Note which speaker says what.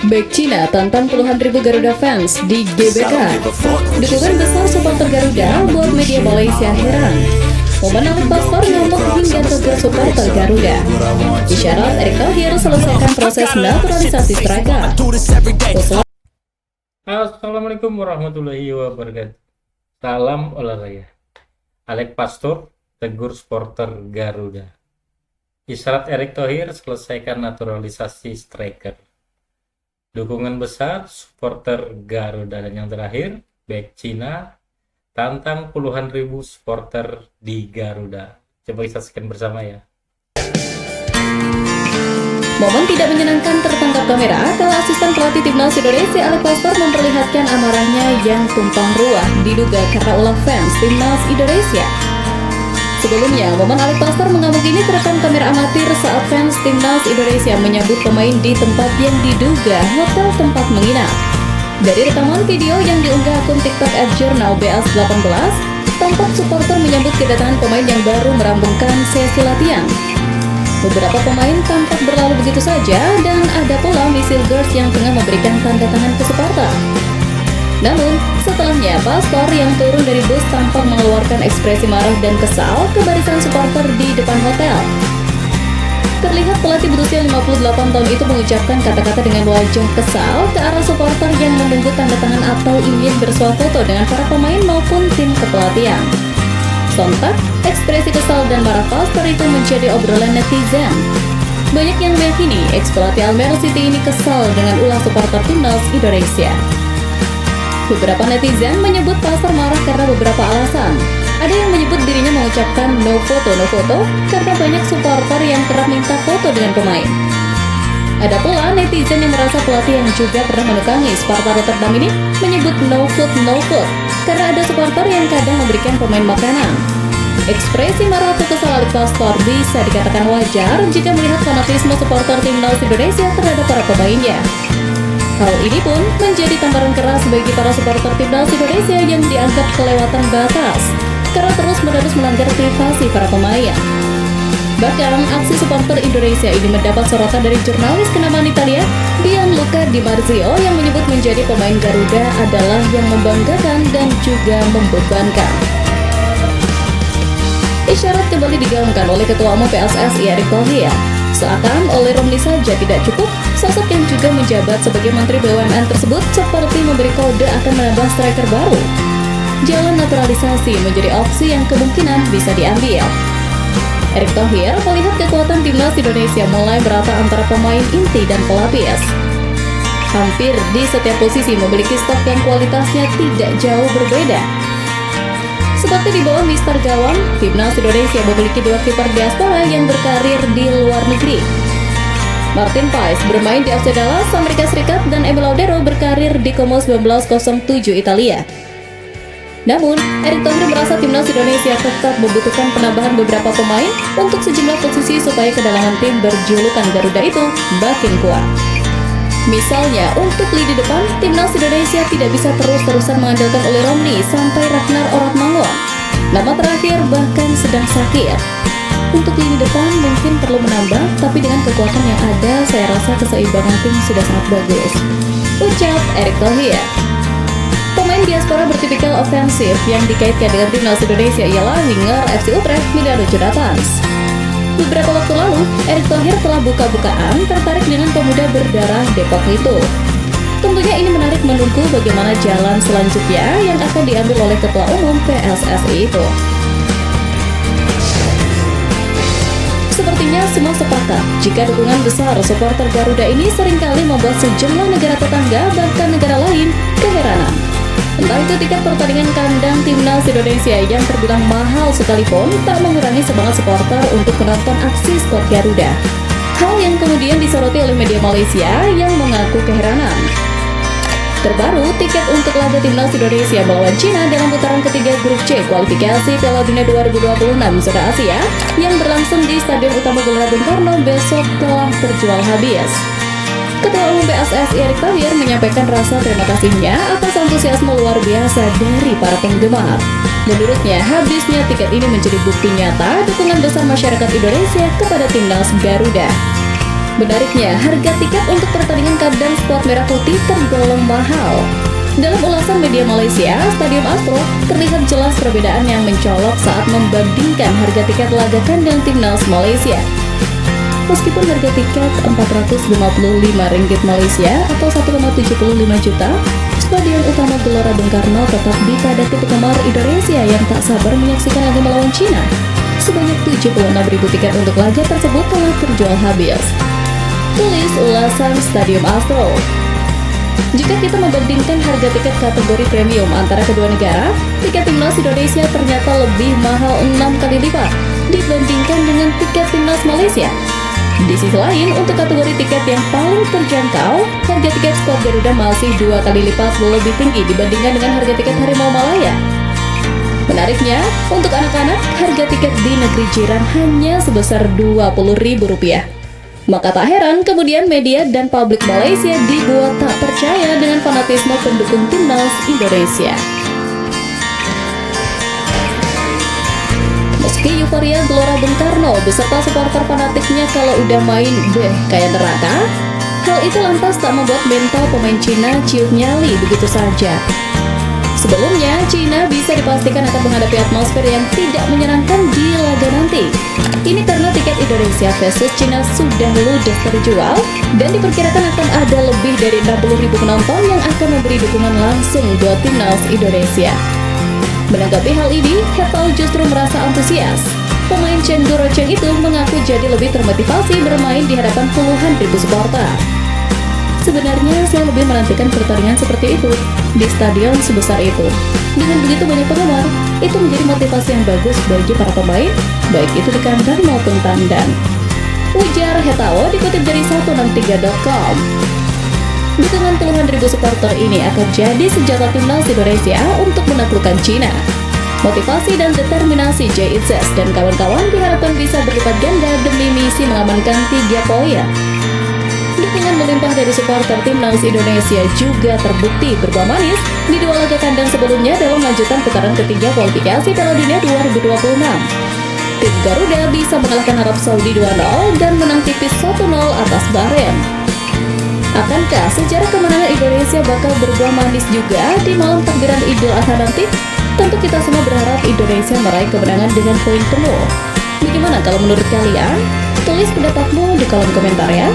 Speaker 1: Bek Cina tantang puluhan ribu Garuda fans di GBK. Dukungan besar supporter Garuda buat media Malaysia heran. Momen Alek Pastor ngamuk hingga tegur supporter Garuda. Isyarat Erick Thohir selesaikan proses naturalisasi striker.
Speaker 2: Assalamualaikum warahmatullahi wabarakatuh. Salam olahraga. Alek Pastor tegur supporter Garuda. Isyarat Erick Thohir selesaikan naturalisasi striker. Dukungan besar supporter Garuda. Dan yang terakhir, bek Cina tantang puluhan ribu supporter di Garuda. Coba kita saksikan bersama ya.
Speaker 1: Momen tidak menyenangkan tertangkap kamera kala asisten pelatih timnas Indonesia Alek Pastor memperlihatkan amarahnya yang tumpang ruah diduga karena ulah fans timnas Indonesia. Sebelumnya, momen Alek Pastor mengamuk ini terekam kamera amatir saat fans timnas Indonesia menyambut pemain di tempat yang diduga hotel tempat menginap. Dari rekaman video yang diunggah akun TikTok @jurnalbs18, tampak supporter menyambut kedatangan pemain yang baru merampungkan sesi latihan. Beberapa pemain tampak berlalu begitu saja dan ada pula misil girls yang tengah memberikan tanda tangan ke supporter. Namun, setelahnya Pastor yang turun dari bus tampak mengeluarkan ekspresi marah dan kesal ke barisan supporter di depan hotel. Terlihat pelatih berusia 58 tahun itu mengucapkan kata-kata dengan wajah kesal ke arah supporter yang menunggu tanda tangan atau ingin bersuah foto dengan para pemain maupun tim kepelatihan. Sontak, ekspresi kesal dan marah Pastor itu menjadi obrolan netizen. Banyak yang meyakini ex-pelatih Almere City ini kesal dengan ulah supporter timnas Indonesia. Beberapa netizen menyebut Pastor marah karena beberapa alasan. Ada yang menyebut dirinya mengucapkan no foto karena banyak supporter yang kerap minta foto dengan pemain. Ada pula netizen yang merasa pelatih yang juga pernah menukangi Sparta Rotterdam ini menyebut no food karena ada supporter yang kadang memberikan pemain makanan. Ekspresi marah atau kesal Alek Pastor bisa dikatakan wajar jika melihat fanatisme supporter timnas Indonesia terhadap para pemainnya. Hal ini pun menjadi tamparan keras bagi para supporter timnas Indonesia yang dianggap kelewatan batas karena terus-menerus melanggar privasi para pemain. Bahkan, aksi supporter Indonesia ini mendapat sorotan dari jurnalis kenamaan Italia, Gianluca Di Marzio, yang menyebut menjadi pemain Garuda adalah yang membanggakan dan juga membebankan. Isyarat kembali digaungkan oleh Ketua Umum PSSI Erick Thohir. Seakan oleh Romli saja tidak cukup, sosok yang juga menjabat sebagai Menteri BUMN tersebut seperti memberi kode akan menambah striker baru. Jalan naturalisasi menjadi opsi yang kemungkinan bisa diambil. Erick Thohir melihat kekuatan timnas Indonesia mulai merata antara pemain inti dan pelapis. Hampir di setiap posisi memiliki stok yang kualitasnya tidak jauh berbeda. Seperti di bawah Mister Gawang, timnas Indonesia memiliki dua kiper diaspora yang berkarir di luar negeri. Martin Pais bermain di FC Dallas, Amerika Serikat, dan Emil Laudero berkarir di Como 1907 Italia. Namun, Erick Thohir merasa timnas Indonesia tetap membutuhkan penambahan beberapa pemain untuk sejumlah posisi supaya kedalaman tim berjulukan Garuda itu makin kuat. Misalnya, untuk lini depan, timnas Indonesia tidak bisa terus-terusan mengandalkan Oli Romli sampai Ragnar Oratmangun. Nama terakhir bahkan sedang sakit. Untuk lini depan mungkin perlu menambah, tapi dengan kekuatan yang ada, saya rasa keseimbangan tim sudah sangat bagus, ucap Erick Thohir. Pemain diaspora bertipikal ofensif yang dikaitkan dengan timnas Indonesia ialah winger FC Utrecht Miliano Jonatans. Beberapa waktu lalu, Erick Thohir telah buka-bukaan tertarik dengan pemuda berdarah Depok itu. Tentunya ini menarik menunggu bagaimana jalan selanjutnya yang akan diambil oleh Ketua Umum PSSI itu. Sepertinya semua sepakat jika dukungan besar supporter Garuda ini seringkali membuat sejumlah negara tetangga bahkan negara lain keheranan. Entah itu tiket pertandingan kandang timnas Indonesia yang terbilang mahal sekalipun tak mengurangi semangat supporter untuk menonton aksi skuad Garuda. Hal yang kemudian disoroti oleh media Malaysia yang mengaku keheranan. Terbaru, tiket untuk laga timnas Indonesia melawan Cina dalam putaran ketiga grup C kualifikasi Piala Dunia 2026 zona Asia yang berlangsung di Stadion Utama Gelora Bung Karno besok telah terjual habis. Ketua Umum PSSI Erick Thohir menyampaikan rasa terima kasihnya atas antusiasme luar biasa dari para penggemar. Menurutnya, habisnya tiket ini menjadi bukti nyata dukungan besar masyarakat Indonesia kepada timnas Garuda. Menariknya, harga tiket untuk pertandingan kandang skuad merah putih tergolong mahal. Dalam ulasan media Malaysia, Stadium Astro terlihat jelas perbedaan yang mencolok saat membandingkan harga tiket laga kandang timnas Malaysia. Meskipun harga tiket Rp455 Malaysia atau 1,75 juta, Stadion Utama Gelora Bung Karno tetap dipadati penggemar Indonesia yang tak sabar menyaksikan laga melawan Cina. Sebanyak 76.000 tiket untuk laga tersebut telah terjual habis. Tulis ulasan Stadium Astro. Jika kita membandingkan harga tiket kategori premium antara kedua negara, tiket timnas Indonesia ternyata lebih mahal 6 kali lipat dibandingkan dengan tiket timnas Malaysia. Di sisi lain, untuk kategori tiket yang paling terjangkau, harga tiket skuad Garuda masih 2 kali lipat lebih tinggi dibandingkan dengan harga tiket Harimau Malaya. Menariknya, untuk anak-anak, harga tiket di negeri jiran hanya sebesar Rp20.000. Maka tak heran kemudian media dan publik Malaysia dibuat tak percaya dengan fanatisme pendukung timnas Indonesia. Meski euforia Gelora Bung Karno beserta supporter fanatiknya kalau udah main kayak neraka, hal itu lantas tak membuat mental pemain Cina ciut nyali begitu saja. Sebelumnya, Cina bisa dipastikan akan menghadapi atmosfer yang tidak menyenangkan di laga nanti. Ini karena tiket Indonesia versus Cina sudah ludes terjual dan diperkirakan akan ada lebih dari 60.000 penonton yang akan memberi dukungan langsung buat timnas Indonesia. Menanggapi hal ini, Hetao justru merasa antusias. Pemain Chengdu Rocheng itu mengaku jadi lebih termotivasi bermain di hadapan puluhan ribu supporter. Sebenarnya saya lebih menantikan pertandingan seperti itu di stadion sebesar itu. Dengan begitu banyak penggemar, itu menjadi motivasi yang bagus bagi para pemain, baik itu di kandang maupun tandang. Ujar Hetao dikutip dari 163.com. Dukungan puluhan ribu supporter ini akan jadi senjata timnas Indonesia untuk menaklukkan Cina. Motivasi dan determinasi Jay Itzes dan kawan-kawan diharapkan bisa berlipat ganda demi misi mengamankan 3 poin. Dukungan melimpah dari supporter timnas Indonesia juga terbukti berbuah manis di 2 laga kandang sebelumnya dalam lanjutan putaran ketiga kualifikasi Piala Dunia 2026. Tim Garuda bisa mengalahkan Arab Saudi 2-0 dan menang tipis 1-0 atas Bahrain. Akankah sejarah kemenangan Indonesia bakal berbuah manis juga di malam takbiran Idul Adha nanti? Tentu kita semua berharap Indonesia meraih kemenangan dengan poin penuh. Bagaimana kalau menurut kalian? Tulis pendapatmu di kolom komentar ya.